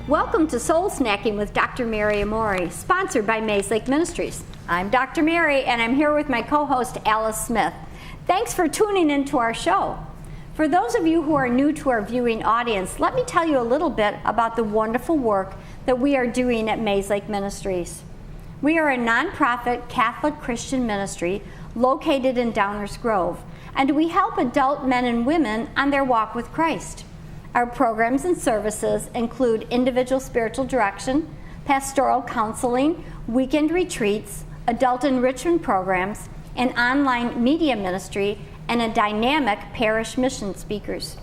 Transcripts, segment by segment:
Welcome to Soul Snacking with Dr. Mary Amore, sponsored by Mayslake Ministries. I'm Dr. Mary, and I'm here with my co-host, Alice Smith. Thanks for tuning into our show. For those of you who are new to our viewing audience, let me tell you a little bit about the wonderful work that we are doing at Mayslake Ministries. We are a nonprofit Catholic Christian ministry located in Downers Grove, and we help adult men and women on their walk with Christ. Our programs and services include individual spiritual direction, pastoral counseling, weekend retreats, adult enrichment programs, an online media ministry, and a dynamic parish mission speakers.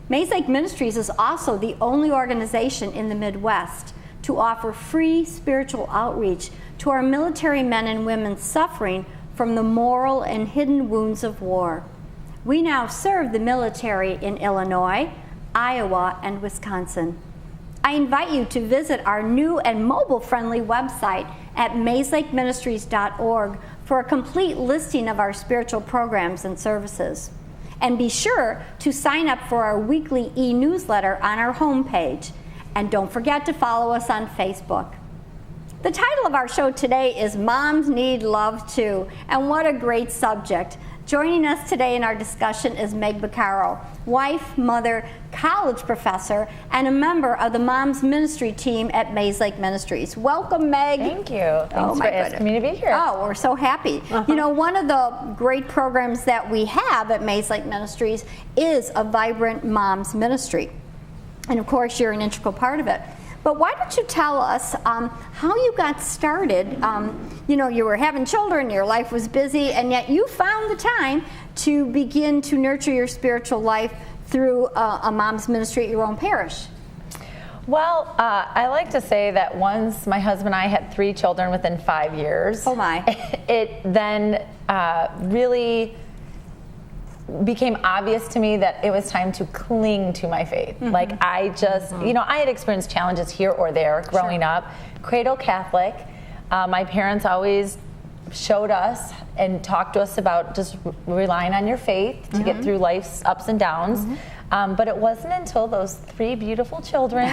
Mayslake Ministries is also the only organization in the Midwest to offer free spiritual outreach to our military men and women suffering from the moral and hidden wounds of war. We now serve the military in Illinois, Iowa, and Wisconsin. I invite you to visit our new and mobile-friendly website at mayslakeministries.org for a complete listing of our spiritual programs and services. And be sure to sign up for our weekly e-newsletter on our homepage. And don't forget to follow us on Facebook. The title of our show today is Moms Need Love Too, and what a great subject. Joining us today in our discussion is Meg Beccaro, wife, mother, college professor, and a member of the Moms Ministry team at Mayslake Ministries. Welcome, Meg. Thank you. Thanks for asking me to be here. Oh, we're so happy. You know, one of the great programs that we have at Mayslake Ministries is a vibrant Moms Ministry. And of course, you're an integral part of it. But why don't you tell us how you got started? You know, you were having children, your life was busy, and yet you found the time to begin to nurture your spiritual life through a mom's ministry at your own parish. Well, I like to say that once my husband and I had 3 children within 5 years, oh my, it then really became obvious to me that it was time to cling to my faith. Mm-hmm. Like I just, you know, I had experienced challenges here or there growing up, cradle Catholic. My parents always showed us and talked to us about just relying on your faith to get through life's ups and downs. But it wasn't until those 3 beautiful children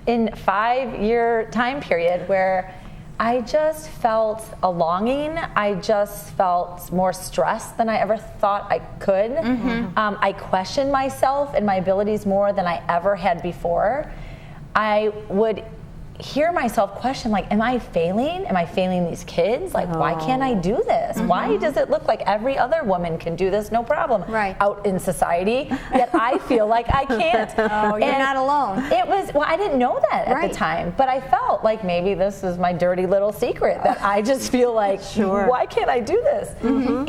in 5-year time period where I just felt a longing. I just felt more stressed than I ever thought I could. I questioned myself and my abilities more than I ever had before. I would hear myself question, like, am I failing? Am I failing these kids? Like, why can't I do this? Why does it look like every other woman can do this, no problem, out in society, yet I feel like I can't? Oh, you're not alone. It was, well, I didn't know that at the time, but I felt like maybe this is my dirty little secret that I just feel like, why can't I do this?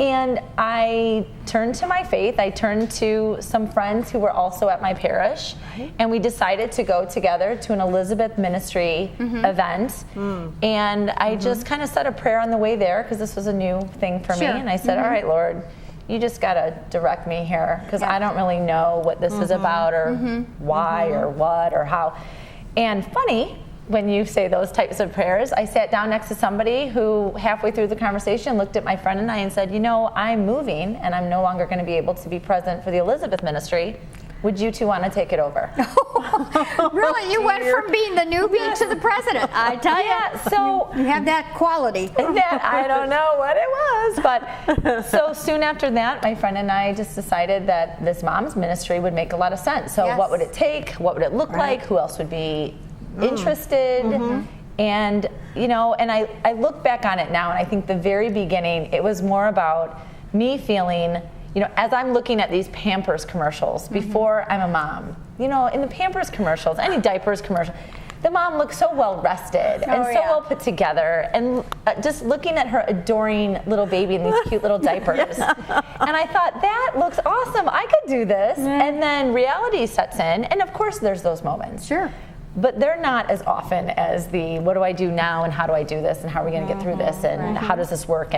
And I turned to my faith. I turned to some friends who were also at my parish, and we decided to go together to an Elizabeth Ministry event, and I just kind of said a prayer on the way there because this was a new thing for me, and I said, all right, Lord, you just got to direct me here because I don't really know what this is about or why or what or how. And funny, when you say those types of prayers, I sat down next to somebody who halfway through the conversation looked at my friend and I and said, you know, I'm moving and I'm no longer going to be able to be present for the Elizabeth Ministry. Would you 2 want to take it over? Really? You went from being the newbie to the president, I tell you. Yeah, so you have that quality. That I don't know what it was, but so soon after that, my friend and I just decided that this mom's ministry would make a lot of sense. So what would it take? What would it look like? Who else would be interested? And, you know, and I look back on it now, and I think the very beginning, it was more about me feeling, you know, as I'm looking at these Pampers commercials before I'm a mom, you know, in the Pampers commercials, any diapers commercial, the mom looks so well rested and so well put together, and just looking at her adoring little baby in these cute little diapers. And I thought, that looks awesome. I could do this. And then reality sets in, and of course there's those moments. But they're not as often as the, what do I do now and how do I do this and how are we going to get through this and how does this work?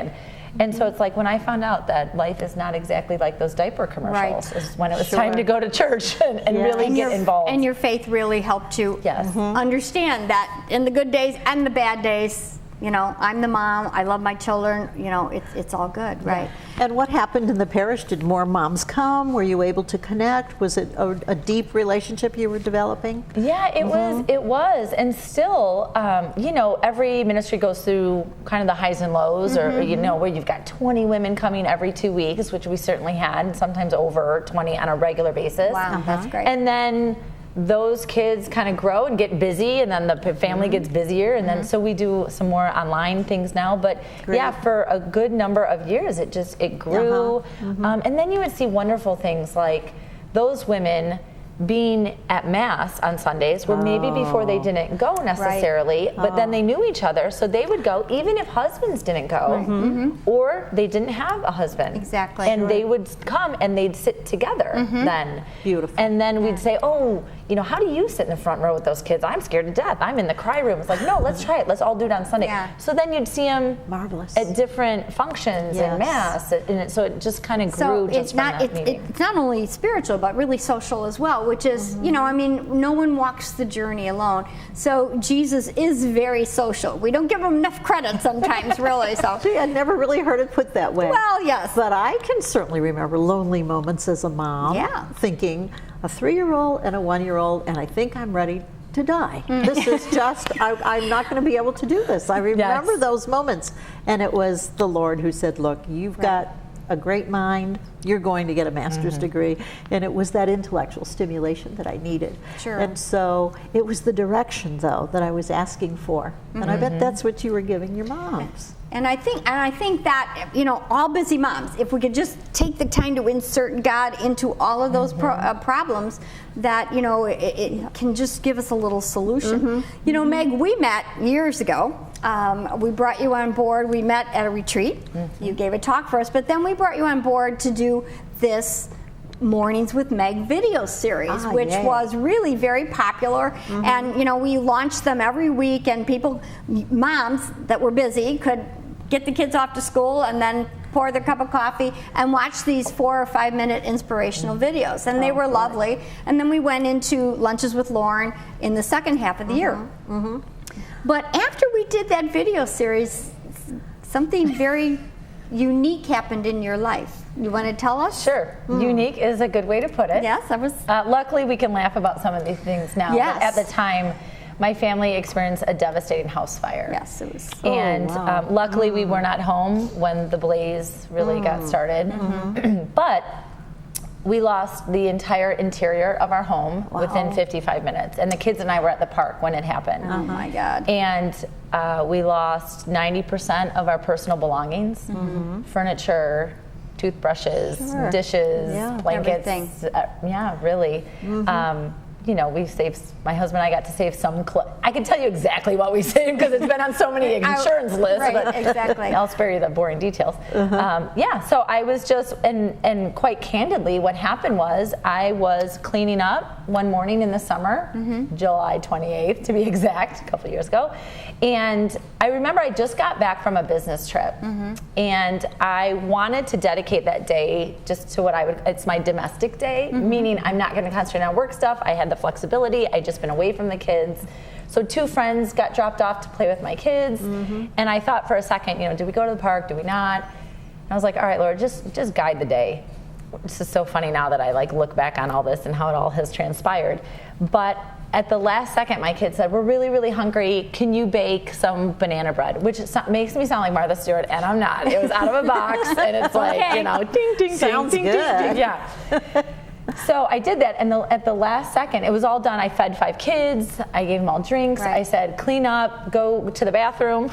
And so it's like when I found out that life is not exactly like those diaper commercials, is when it was time to go to church and really get involved. And your faith really helped you understand that in the good days and the bad days, You know, I'm the mom, I love my children, you know, it's all good, right? And what happened in the parish? Did more moms come? Were you able to connect? Was it a deep relationship you were developing? Yeah, it was, and still, you know, every ministry goes through kind of the highs and lows, or you know, where you've got 20 women coming every 2 weeks, which we certainly had, and sometimes over 20 on a regular basis. Wow, that's great. And then those kids kind of grow and get busy, and then the family gets busier, and then so we do some more online things now. But yeah, for a good number of years, it grew, and then you would see wonderful things like those women being at Mass on Sundays, where maybe before they didn't go necessarily, but then they knew each other, so they would go even if husbands didn't go, or they didn't have a husband. Exactly. And they would come and they'd sit together then. Beautiful. And then we'd say, oh, you know, how do you sit in the front row with those kids? I'm scared to death. I'm in the cry room. It's like, no, let's try it. Let's all do it on Sunday. Yeah. So then you'd see them Marvelous. at different functions in Mass, and so it just kind of grew just from that meeting. It's not only spiritual, but really social as well, which is, you know, I mean, no one walks the journey alone. So Jesus is very social. We don't give him enough credit sometimes, really. So Gee, I never really heard it put that way. Well, yes. But I can certainly remember lonely moments as a mom, thinking a 3-year-old and a 1-year-old, and I think I'm ready to die. This is just, I'm not going to be able to do this. I remember those moments. And it was the Lord who said, look, you've got a great mind, you're going to get a master's degree. And it was that intellectual stimulation that I needed. Sure. And so it was the direction, though, that I was asking for. And I bet that's what you were giving your moms. And I think that, you know, all busy moms, if we could just take the time to insert God into all of those problems, that, you know, it can just give us a little solution. You know, Meg, we met years ago. We brought you on board. We met at a retreat. You gave a talk for us, but then we brought you on board to do this Mornings with Meg video series, which was really very popular. And, you know, we launched them every week, and moms that were busy could get the kids off to school and then pour their cup of coffee and watch these 4 or 5 minute inspirational videos. And they were lovely. And then we went into Lunches with Lauren in the second half of the year. But after we did that video series, something very unique happened in your life. You want to tell us? Sure. Unique is a good way to put it. Yes, I was. Luckily, we can laugh about some of these things now. Yes. But at the time, my family experienced a devastating house fire. Yes, it was. And luckily, we were not home when the blaze really got started. But we lost the entire interior of our home within 55 minutes. And the kids and I were at the park when it happened. Oh my God. And we lost 90% of our personal belongings, furniture, toothbrushes, dishes, blankets. Everything. Really. You know, we saved, my husband and I got to save some, I can tell you exactly what we saved because it's been on so many insurance lists. Right, but exactly. I'll spare you the boring details. So I was just, and quite candidly, what happened was I was cleaning up one morning in the summer, July 28th to be exact, a couple years ago. And I remember I just got back from a business trip, and I wanted to dedicate that day just to it's my domestic day, meaning I'm not going to concentrate on work stuff. I had the flexibility. I'd just been away from the kids. So 2 friends got dropped off to play with my kids, and I thought for a second, you know, do we go to the park? Do we not? And I was like, all right, Lord, just guide the day. This is so funny now that I like look back on all this and how it all has transpired. But at the last second, my kids said, we're really, really hungry. Can you bake some banana bread? Which makes me sound like Martha Stewart, and I'm not. It was out of a box, and it's like, you know, ding, ding, Sounds ding, ding, good. ding, ding. Yeah. So I did that, and at the last second, it was all done. I fed 5 kids. I gave them all drinks. I said, clean up, go to the bathroom.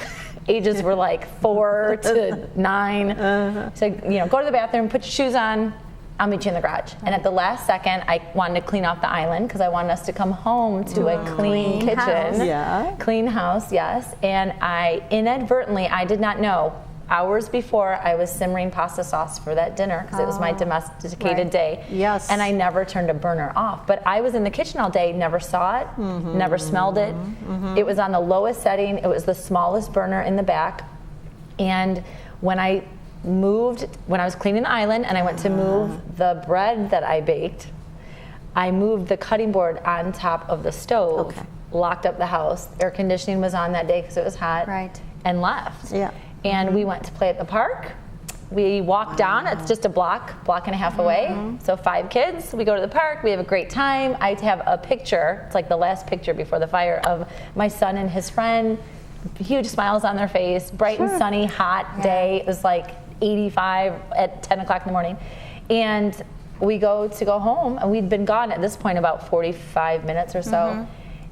Ages were like 4 to 9. So, you know, go to the bathroom, put your shoes on. I'll meet you in the garage. And at the last second, I wanted to clean off the island because I wanted us to come home to a clean kitchen. House. Clean house, yes. And I inadvertently, I did not know, hours before I was simmering pasta sauce for that dinner because it was my domesticated day. Yes. And I never turned a burner off. But I was in the kitchen all day, never saw it, never smelled it. It was on the lowest setting. It was the smallest burner in the back. And when I was cleaning the island and I went to move the bread that I baked, I moved the cutting board on top of the stove, locked up the house. Air conditioning was on that day because it was hot. Right. and left. Yeah. And we went to play at the park. We walked down, it's just a block and a half away. So 5 kids, we go to the park, we have a great time. I have a picture, it's like the last picture before the fire, of my son and his friend, huge smiles on their face, bright and sunny, hot day. It was like 85 at 10 o'clock in the morning. And we go home, and we'd been gone at this point about 45 minutes or so.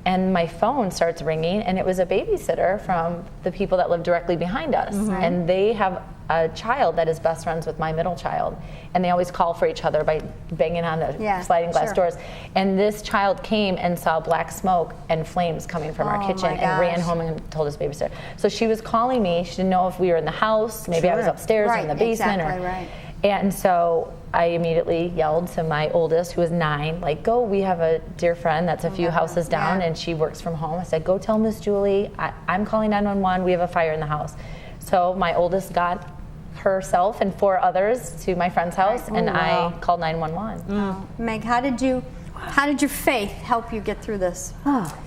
And my phone starts ringing, and it was a babysitter from the people that live directly behind us. And they have a child that is best friends with my middle child. And they always call for each other by banging on the sliding glass doors. And this child came and saw black smoke and flames coming from our kitchen and ran home and told his babysitter. So she was calling me. She didn't know if we were in the house. Maybe I was upstairs or in the basement. And so I immediately yelled to my oldest, who was 9, like, go, we have a dear friend that's a few houses down, and she works from home. I said, go tell Miss Julie, I'm calling 911, we have a fire in the house. So my oldest got herself and 4 others to my friend's house, and I called 911. Meg, how did your faith help you get through this?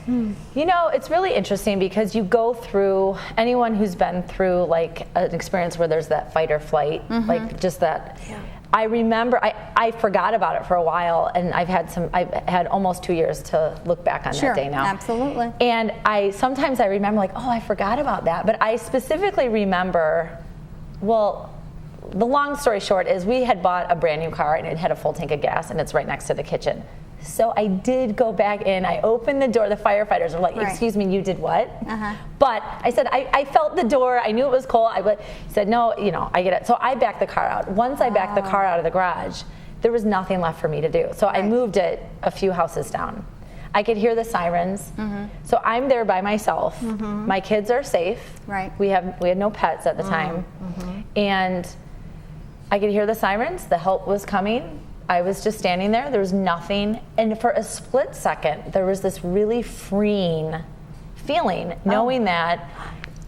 You know, it's really interesting because you go through, anyone who's been through like an experience where there's that fight or flight, like just that. I remember, I forgot about it for a while, and I've had almost 2 years to look back on that day now. Absolutely. And sometimes I remember like, oh, I forgot about that. But I specifically remember, well, the long story short is we had bought a brand new car, and it had a full tank of gas, and it's right next to the kitchen. So I did go back in, I opened the door, the firefighters were like, excuse me, you did what? But I said, I felt the door, I knew it was cold. I said, no, you know, I get it. So I backed the car out. Once I backed the car out of the garage, there was nothing left for me to do. So I moved it a few houses down. I could hear the sirens. So I'm there by myself. My kids are safe. We had no pets at the time. And I could hear the sirens, the help was coming. I was just standing there, there was nothing, and for a split second, there was this really freeing feeling, knowing that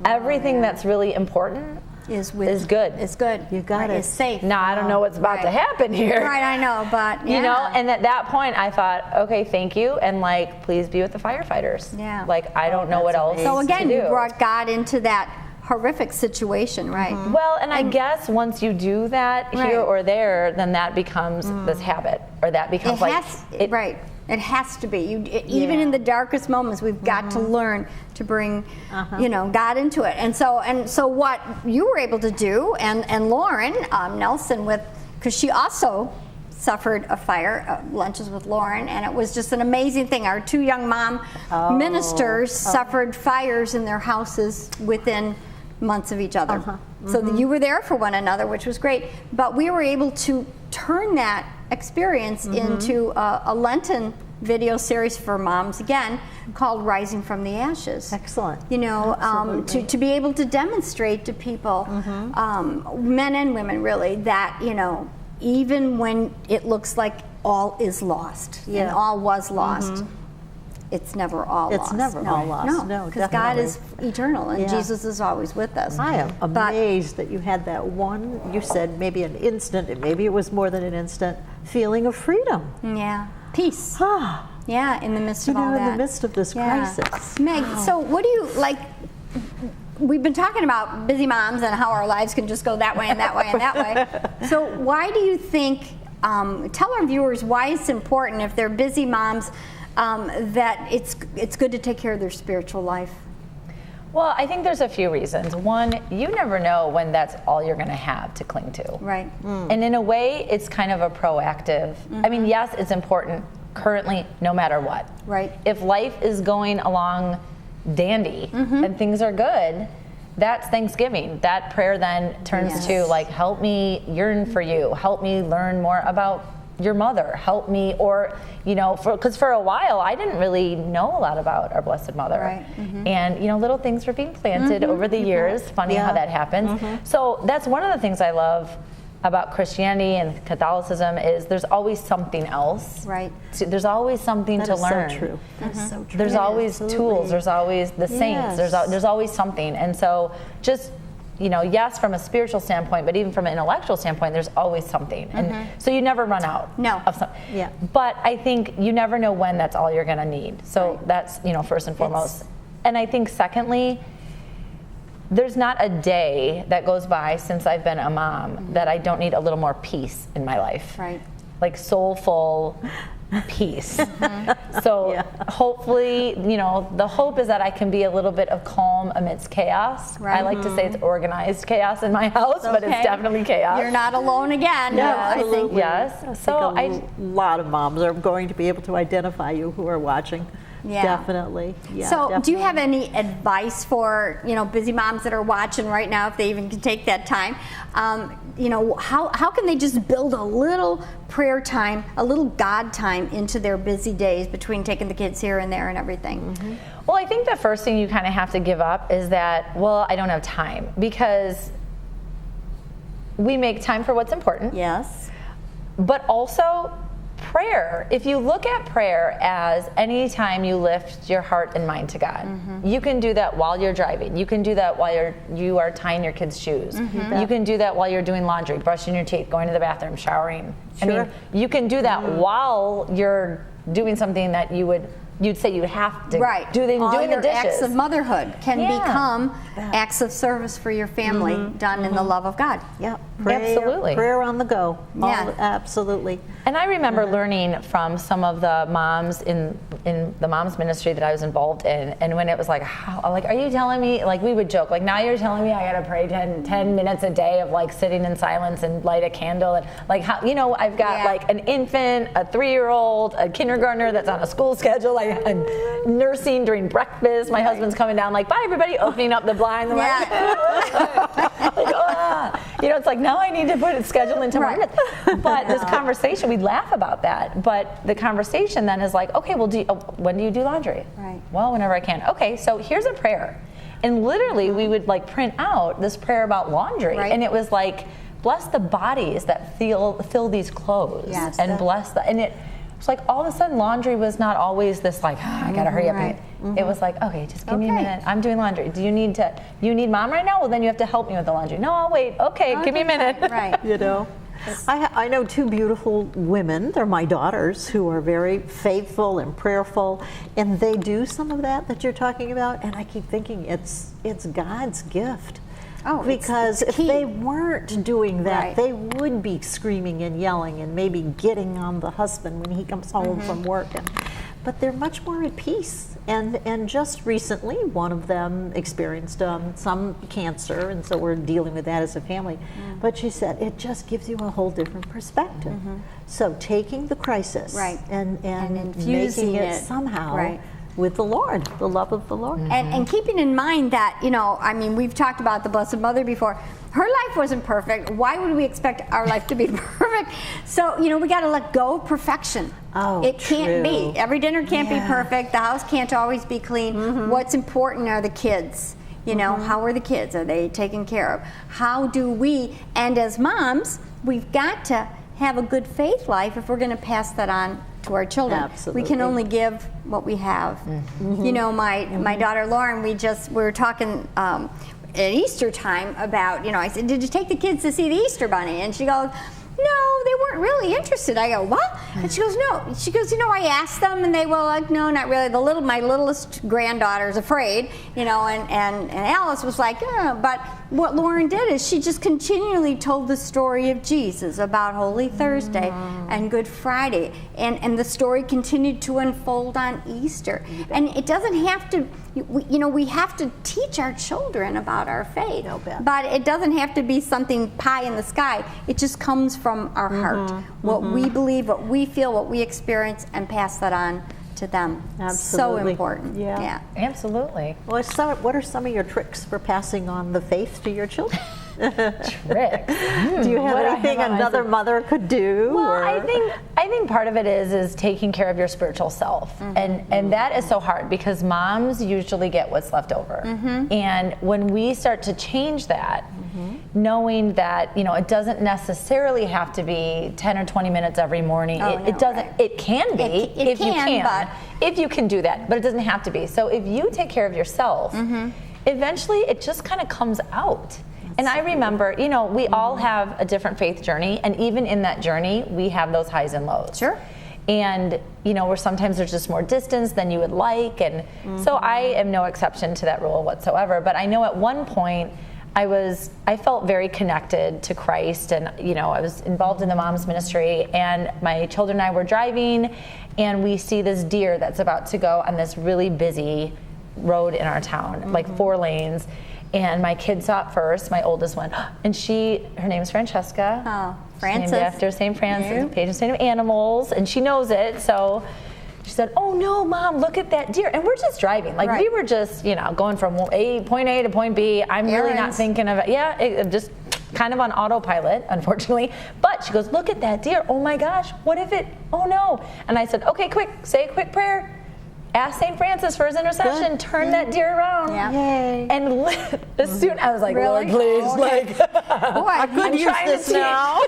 everything that's really important is good. It's good. You got it. It's safe. Now, I don't know what's about to happen here. I know, but you know, and at that point, I thought, okay, thank you, and like, please be with the firefighters. Like, I don't know what else So again, to do. you brought God into that horrific situation, right? Well, and I guess once you do that here or there, then that becomes this habit, or that becomes it has to be. Even in the darkest moments, we've got to learn to bring, you know, God into it. And so what you were able to do, and Lauren Nelson, because she also suffered a fire, Lunches with Lauren, and it was just an amazing thing. Our 2 young mom ministers suffered fires in their houses within months of each other. So you were there for one another, which was great. But we were able to turn that experience into a Lenten video series for moms, again, called Rising from the Ashes. Excellent. You know, to be able to demonstrate to people, men and women really, that, you know, even when it looks like all is lost and all was lost, it's never all lost. It's never all lost. No, because God is eternal, and Jesus is always with us. I am amazed that you had that one, you said maybe an instant, and maybe it was more than an instant, feeling of freedom. Yeah. Peace. Yeah, in the midst of all that. In the midst of this crisis. Meg, so what do you, like, we've been talking about busy moms and how our lives can just go that way and that way and that way. So why do you think, tell our viewers why it's important, if they're busy moms, that it's good to take care of their spiritual life? Well, I think there's a few reasons. One, you never know when that's all you're going to have to cling to. Right. And in a way, it's kind of a proactive. I mean, yes, it's important currently no matter what. Right. If life is going along dandy and things are good, that's Thanksgiving. That prayer then turns to like, help me yearn for you. Help me learn more about your mother. Help me, or, you know, because for a while I didn't really know a lot about our Blessed Mother. Right. And, you know, little things were being planted over the years. Funny how that happens. So that's one of the things I love about Christianity and Catholicism is there's always something else. Right. There's always something to learn. So true. That's so true. There's always tools. There's always the saints. There's always something. And so just, you know, yes, from a spiritual standpoint, but even from an intellectual standpoint, there's always something. And so you never run out of something. Yeah. But I think you never know when that's all you're going to need. So that's, you know, first and foremost. And I think secondly, there's not a day that goes by since I've been a mom that I don't need a little more peace in my life. Right. Like soulful peace. So hopefully, the hope is that I can be a little bit of calm amidst chaos. Right. I like to say it's organized chaos in my house, but it's definitely chaos. You're not alone again. No, I think. Yes. So a lot of moms are going to be able to identify you who are watching. Yeah. Definitely. Yeah, So definitely. do you have any advice for, busy moms that are watching right now, if they even can take that time? How can they just build a little prayer time, a little God time into their busy days between taking the kids here and there and everything? Well, I think the first thing you kind of have to give up is that, I don't have time, because we make time for what's important. Yes. But also prayer. If you look at prayer as any time you lift your heart and mind to God, you can do that while you're driving. You can do that while you are tying your kids' shoes. You can do that while you're doing laundry, brushing your teeth, going to the bathroom, showering. Sure. I mean, you can do that while you're doing something that you'd say you have to do. All doing your the dishes. acts of motherhood can become acts of service for your family done in the love of God. Yeah, Absolutely. Prayer on the go. Yeah. Absolutely. And I remember learning from some of the moms in the moms ministry that I was involved in, and when it was like, are you telling me, like we would joke, like now you're telling me I gotta pray 10 minutes a day of like sitting in silence and light a candle, and like how, I've got like an infant, a 3-year-old, a kindergartner that's on a school schedule, like I'm nursing during breakfast, my husband's coming down like, bye everybody, opening up the blinds. It's like now I need to put it scheduled into my minutes. But this conversation, we'd laugh about that. But the conversation then is like, okay, well, when do you do laundry? Right. Well, whenever I can. Okay, so here's a prayer. And literally we would like print out this prayer about laundry. Right. And it was like, bless the bodies that fill these clothes. Yes. And bless the, and it's like all of a sudden laundry was not always this like, I gotta hurry up. Right. It was like, okay, just give me a minute. I'm doing laundry. Do you need mom right now? Well, then you have to help me with the laundry. No, I'll wait. Okay, give me a minute. Right. I know 2 beautiful women, they're my daughters, who are very faithful and prayerful, and they do some of that you're talking about, and I keep thinking it's God's gift. Because if they weren't doing that, they would be screaming and yelling and maybe getting on the husband when he comes home from work. But they're much more at peace. And just recently, one of them experienced some cancer, and so we're dealing with that as a family. But she said it just gives you a whole different perspective. So taking the crisis and infusing making it somehow with the Lord, the love of the Lord. And keeping in mind that, we've talked about the Blessed Mother before. Her life wasn't perfect. Why would we expect our life to be perfect? So, we got to let go of perfection. It can't be. Every dinner can't be perfect. The house can't always be clean. What's important are the kids. How are the kids? Are they taken care of? How do we, and as moms, we've got to have a good faith life if we're going to pass that on to our children. Absolutely. We can only give what we have. My daughter Lauren, we were talking at Easter time about, I said, did you take the kids to see the Easter Bunny? And she goes, no, they weren't really interested. I go, what? And she goes, no. She goes, I asked them, and they were like, no, not really. My littlest granddaughter's afraid, and Alice was like, but what Lauren did is she just continually told the story of Jesus about Holy Thursday and Good Friday, and the story continued to unfold on Easter. And it doesn't have to, we have to teach our children about our faith, but it doesn't have to be something pie in the sky. It just comes from our heart, what we believe, what we feel, what we experience, and pass that on to them. Absolutely. So important. Yeah. Absolutely. Well, what are some of your tricks for passing on the faith to your children? Tricks. Do you have anything another mother could do? Well, I think part of it is taking care of your spiritual self, and that is so hard because moms usually get what's left over, and when we start to change that, knowing that it doesn't necessarily have to be 10 or 20 minutes every morning. It doesn't. It can be if you can, if you can do that, but it doesn't have to be. So if you take care of yourself, eventually it just kind of comes out. And I remember, we all have a different faith journey, and even in that journey, we have those highs and lows. Sure. And, where sometimes there's just more distance than you would like. And so I am no exception to that rule whatsoever. But I know at one point I felt very connected to Christ, and, I was involved in the Moms Ministry, and my children and I were driving, and we see this deer that's about to go on this really busy road in our town, like 4 lanes. And my kid saw it first, my oldest one, and her name is Francesca. Oh, Francis. Named after St. Francis, patron saint of animals, and she knows it, so she said, "Oh no, Mom, look at that deer." And we're just driving. Like we were just, going from point A to point B. I'm really not thinking of it. Yeah, it just kind of on autopilot, unfortunately. But she goes, "Look at that deer. Oh my gosh, what if it, oh no." And I said, "Okay, quick, say a quick prayer. Ask St. Francis for his intercession. Good. Turn that deer around." Yeah. Yay. And as soon I was like, really? "Lord, please, I could use this now."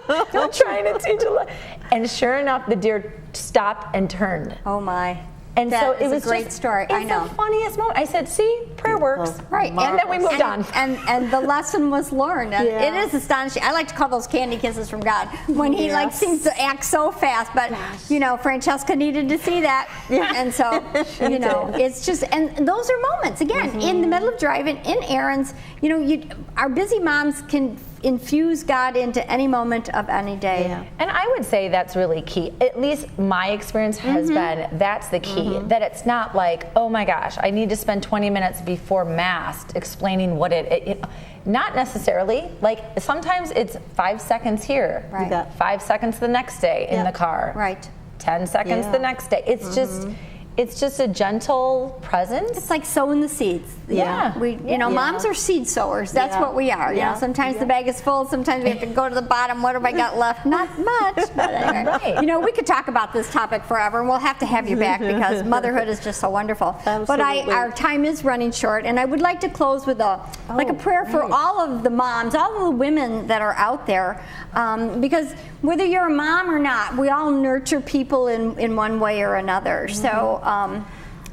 I'm trying to teach a lot. And sure enough, the deer stopped and turned. Oh my. And that so it was a great story. I know. It's the funniest moment. I said, "See, prayer works." Right. And then we moved on. And the lesson was learned. And it is astonishing. I like to call those candy kisses from God when he seems to act so fast. But Francesca needed to see that. Yeah. And so it's just, and those are moments again in the middle of driving, in errands. Our busy moms can infuse God into any moment of any day. Yeah. And I would say that's really key. At least my experience has been that's the key. That it's not like, oh my gosh, I need to spend 20 minutes before Mass explaining what it not necessarily. Like sometimes it's 5 seconds here, right. 5 seconds the next day in the car, right. 10 seconds the next day. It's just a gentle presence. It's like sowing the seeds. Yeah. Moms are seed sowers. That's what we are. Sometimes the bag is full. Sometimes we have to go to the bottom. What have I got left? Not much. But anyway, right. We could talk about this topic forever, and we'll have to have you back because motherhood is just so wonderful. Absolutely. But our time is running short, and I would like to close with a prayer for all of the moms, all of the women that are out there, because whether you're a mom or not, we all nurture people in one way or another. So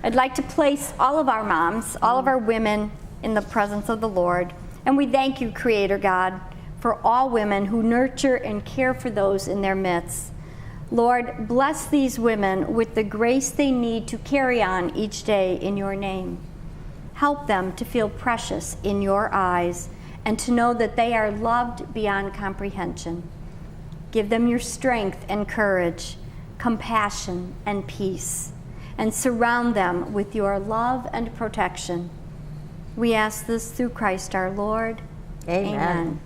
I'd like to place all of our moms, all of our women in the presence of the Lord. And we thank you, Creator God, for all women who nurture and care for those in their midst. Lord, bless these women with the grace they need to carry on each day in your name. Help them to feel precious in your eyes and to know that they are loved beyond comprehension. Give them your strength and courage, compassion and peace, and surround them with your love and protection. We ask this through Christ our Lord. Amen.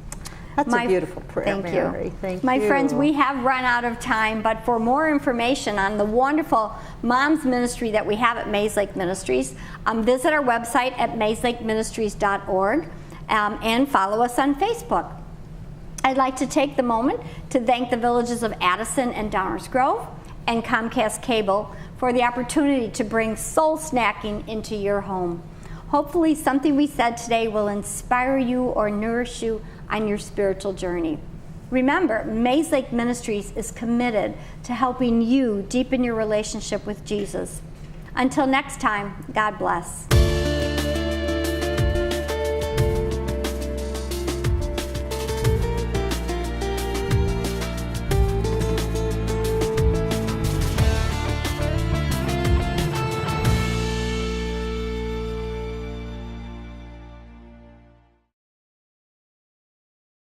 That's a beautiful prayer, Thank Mary. you. Thank My you. friends, we have run out of time, but for more information on the wonderful Moms Ministry that we have at Mayslake Ministries, visit our website at mayslakeministries.org and follow us on Facebook. I'd like to take the moment to thank the villages of Addison and Downers Grove and Comcast Cable for the opportunity to bring soul snacking into your home. Hopefully something we said today will inspire you or nourish you on your spiritual journey. Remember, Mayslake Ministries is committed to helping you deepen your relationship with Jesus. Until next time, God bless.